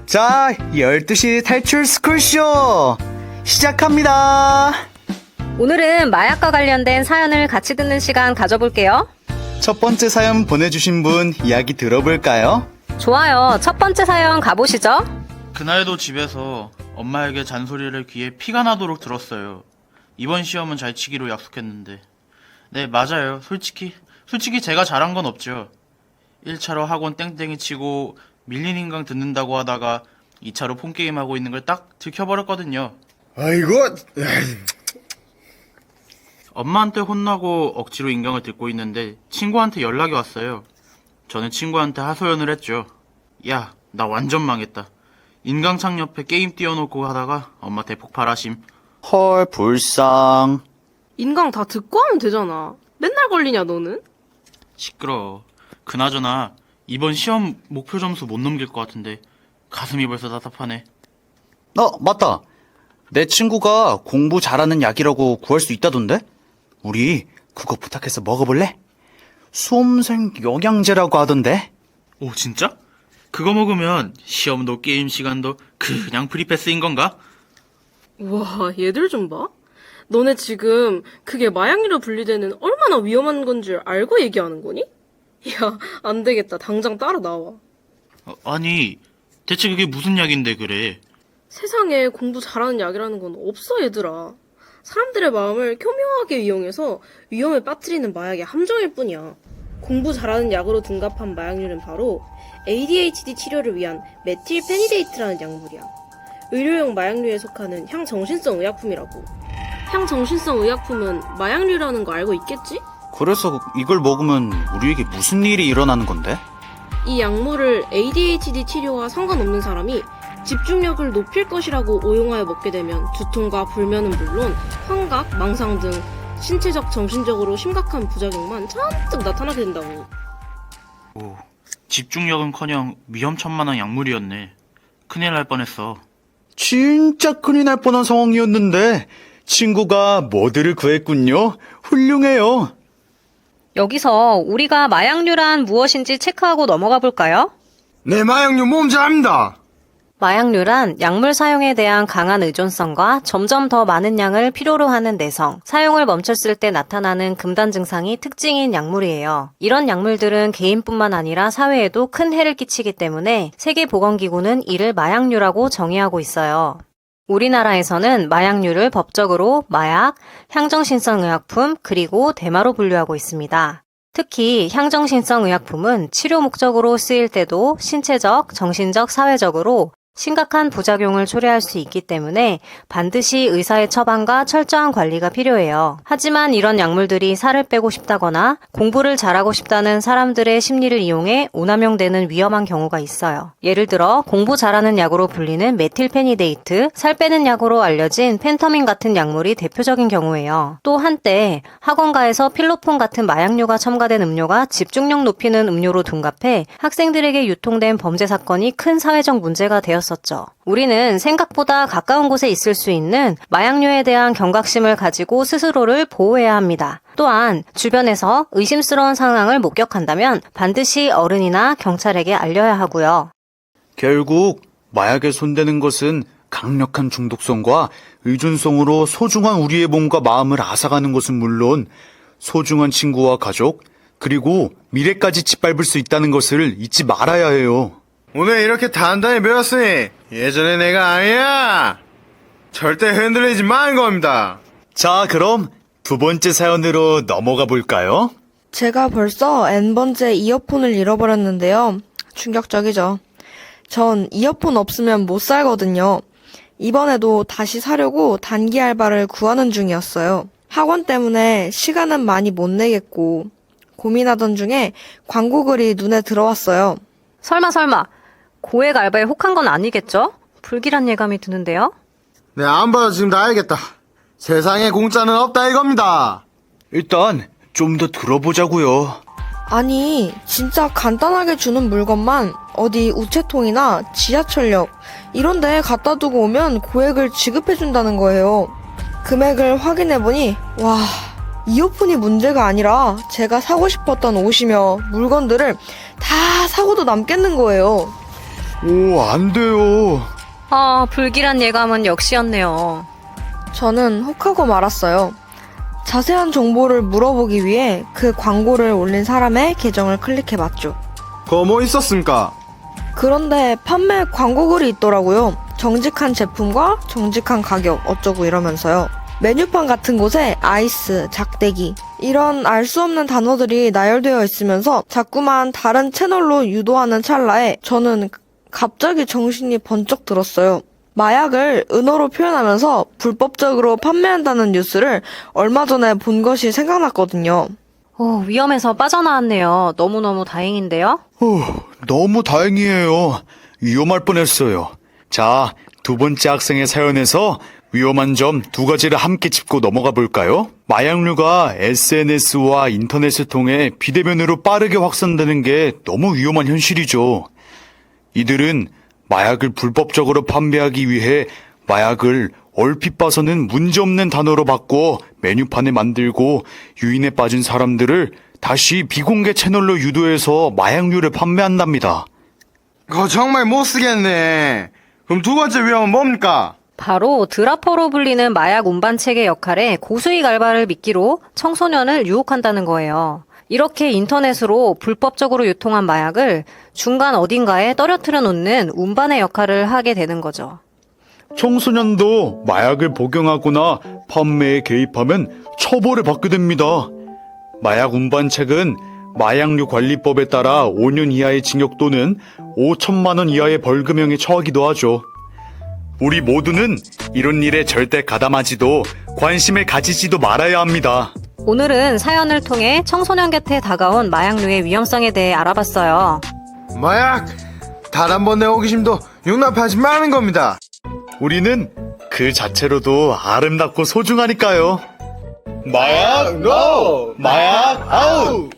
자, 12시 탈출 스쿨쇼 시작합니다. 오늘은 마약과 관련된 사연을 같이 듣는 시간 가져볼게요. 첫 번째 사연 보내주신 분 이야기 들어볼까요? 좋아요. 첫 번째 사연 가보시죠. 그날도 집에서 엄마에게 잔소리를 귀에 피가 나도록 들었어요. 이번 시험은 잘 치기로 약속했는데. 네, 맞아요. 솔직히 제가 잘한 건 없죠. 1차로 학원 땡땡이 치고 밀린 인강 듣는다고 하다가 2차로 폰게임 하고 있는 걸 딱 들켜버렸거든요. 아이고, 엄마한테 혼나고 억지로 인강을 듣고 있는데 친구한테 연락이 왔어요. 저는 친구한테 하소연을 했죠. 야, 나 완전 망했다. 인강창 옆에 게임 띄워놓고 하다가 엄마 대폭발하심. 헐, 불쌍. 인강 다 듣고 하면 되잖아. 맨날 걸리냐 너는? 시끄러워. 그나저나 이번 시험 목표 점수 못 넘길 것 같은데 가슴이 벌써 답답하네. 맞다. 내 친구가 공부 잘하는 약이라고 구할 수 있다던데? 우리 그거 부탁해서 먹어볼래? 수험생 영양제라고 하던데? 오, 진짜? 그거 먹으면 시험도 게임 시간도 그냥 프리패스인 건가? 우와, 얘들 좀 봐. 너네 지금 그게 마약류로 분리되는 얼마나 위험한 건지 알고 얘기하는 거니? 야, 안 되겠다. 당장 따라 나와. 아니, 대체 그게 무슨 약인데 그래? 세상에 공부 잘하는 약이라는 건 없어, 얘들아. 사람들의 마음을 교묘하게 이용해서 위험에 빠뜨리는 마약의 함정일 뿐이야. 공부 잘하는 약으로 둔갑한 마약류는 바로 ADHD 치료를 위한 메틸페니데이트라는 약물이야. 의료용 마약류에 속하는 향정신성 의약품이라고. 향정신성 의약품은 마약류라는 거 알고 있겠지? 그래서 이걸 먹으면 우리에게 무슨 일이 일어나는 건데? 이 약물을 ADHD 치료와 상관없는 사람이 집중력을 높일 것이라고 오용하여 먹게 되면 두통과 불면은 물론 환각, 망상 등 신체적, 정신적으로 심각한 부작용만 잔뜩 나타나게 된다고. 오, 집중력은커녕 위험천만한 약물이었네. 큰일 날 뻔했어. 진짜 큰일 날 뻔한 상황이었는데 친구가 모드를 구했군요. 훌륭해요. 여기서 우리가 마약류란 무엇인지 체크하고 넘어가 볼까요? 내 마약류 몸 잘합니다. 마약류란 약물 사용에 대한 강한 의존성과 점점 더 많은 양을 필요로 하는 내성, 사용을 멈췄을 때 나타나는 금단 증상이 특징인 약물이에요. 이런 약물들은 개인뿐만 아니라 사회에도 큰 해를 끼치기 때문에 세계보건기구는 이를 마약류라고 정의하고 있어요. 우리나라에서는 마약류를 법적으로 마약, 향정신성 의약품, 그리고 대마로 분류하고 있습니다. 특히 향정신성 의약품은 치료 목적으로 쓰일 때도 신체적, 정신적, 사회적으로 심각한 부작용을 초래할 수 있기 때문에 반드시 의사의 처방과 철저한 관리가 필요해요. 하지만 이런 약물들이 살을 빼고 싶다거나 공부를 잘하고 싶다는 사람들의 심리를 이용해 오남용되는 위험한 경우가 있어요. 예를 들어 공부 잘하는 약으로 불리는 메틸페니데이트, 살 빼는 약으로 알려진 펜터민 같은 약물이 대표적인 경우예요. 또 한때 학원가에서 필로폰 같은 마약류가 첨가된 음료가 집중력 높이는 음료로 둔갑해 학생들에게 유통된 범죄 사건이 큰 사회적 문제가 되었습니다. 우리는 생각보다 가까운 곳에 있을 수 있는 마약류에 대한 경각심을 가지고 스스로를 보호해야 합니다. 또한 주변에서 의심스러운 상황을 목격한다면 반드시 어른이나 경찰에게 알려야 하고요. 결국 마약에 손대는 것은 강력한 중독성과 의존성으로 소중한 우리의 몸과 마음을 앗아가는 것은 물론 소중한 친구와 가족, 그리고 미래까지 짓밟을 수 있다는 것을 잊지 말아야 해요. 오늘 이렇게 단단히 배웠으니 예전에 내가 아니야. 절대 흔들리지 마는 겁니다. 자, 그럼 두 번째 사연으로 넘어가 볼까요? 제가 벌써 N번째 이어폰을 잃어버렸는데요. 충격적이죠. 전 이어폰 없으면 못 살거든요. 이번에도 다시 사려고 단기 알바를 구하는 중이었어요. 학원 때문에 시간은 많이 못 내겠고 고민하던 중에 광고글이 눈에 들어왔어요. 설마 고액 알바에 혹한 건 아니겠죠? 불길한 예감이 드는데요. 네, 안 봐도 지금 다 알겠다. 세상에 공짜는 없다 이겁니다. 일단 좀 더 들어보자고요. 아니, 진짜 간단하게 주는 물건만 어디 우체통이나 지하철역 이런 데에 갖다 두고 오면 고액을 지급해준다는 거예요. 금액을 확인해보니 와, 이어폰이 문제가 아니라 제가 사고 싶었던 옷이며 물건들을 다 사고도 남겠는 거예요. 오, 안 돼요. 아, 불길한 예감은 역시였네요. 저는 혹하고 말았어요. 자세한 정보를 물어보기 위해 그 광고를 올린 사람의 계정을 클릭해봤죠. 그거 뭐 있었습니까? 그런데 판매 광고글이 있더라고요. 정직한 제품과 정직한 가격 어쩌고 이러면서요. 메뉴판 같은 곳에 아이스, 작대기 이런 알 수 없는 단어들이 나열되어 있으면서 자꾸만 다른 채널로 유도하는 찰나에 저는 갑자기 정신이 번쩍 들었어요. 마약을 은어로 표현하면서 불법적으로 판매한다는 뉴스를 얼마 전에 본 것이 생각났거든요. 오, 위험해서 빠져나왔네요. 너무너무 다행인데요? 너무 다행이에요. 위험할 뻔했어요. 자, 두 번째 학생의 사연에서 위험한 점 두 가지를 함께 짚고 넘어가 볼까요? 마약류가 SNS와 인터넷을 통해 비대면으로 빠르게 확산되는 게 너무 위험한 현실이죠. 이들은 마약을 불법적으로 판매하기 위해 마약을 얼핏 봐서는 문제없는 단어로 바꿔 메뉴판에 만들고 유인에 빠진 사람들을 다시 비공개 채널로 유도해서 마약류를 판매한답니다. 그거 정말 못 쓰겠네. 그럼 두 번째 위험은 뭡니까? 바로 드라퍼로 불리는 마약 운반책의 역할에 고수익 알바를 미끼로 청소년을 유혹한다는 거예요. 이렇게 인터넷으로 불법적으로 유통한 마약을 중간 어딘가에 떨어뜨려 놓는 운반의 역할을 하게 되는 거죠. 청소년도 마약을 복용하거나 판매에 개입하면 처벌을 받게 됩니다. 마약 운반책은 마약류 관리법에 따라 5년 이하의 징역 또는 5천만 원 이하의 벌금형에 처하기도 하죠. 우리 모두는 이런 일에 절대 가담하지도 관심을 가지지도 말아야 합니다. 오늘은 사연을 통해 청소년 곁에 다가온 마약류의 위험성에 대해 알아봤어요. 마약! 단 한 번의 호기심도 용납하지 마는 겁니다. 우리는 그 자체로도 아름답고 소중하니까요. 마약 NO! 마약 아웃!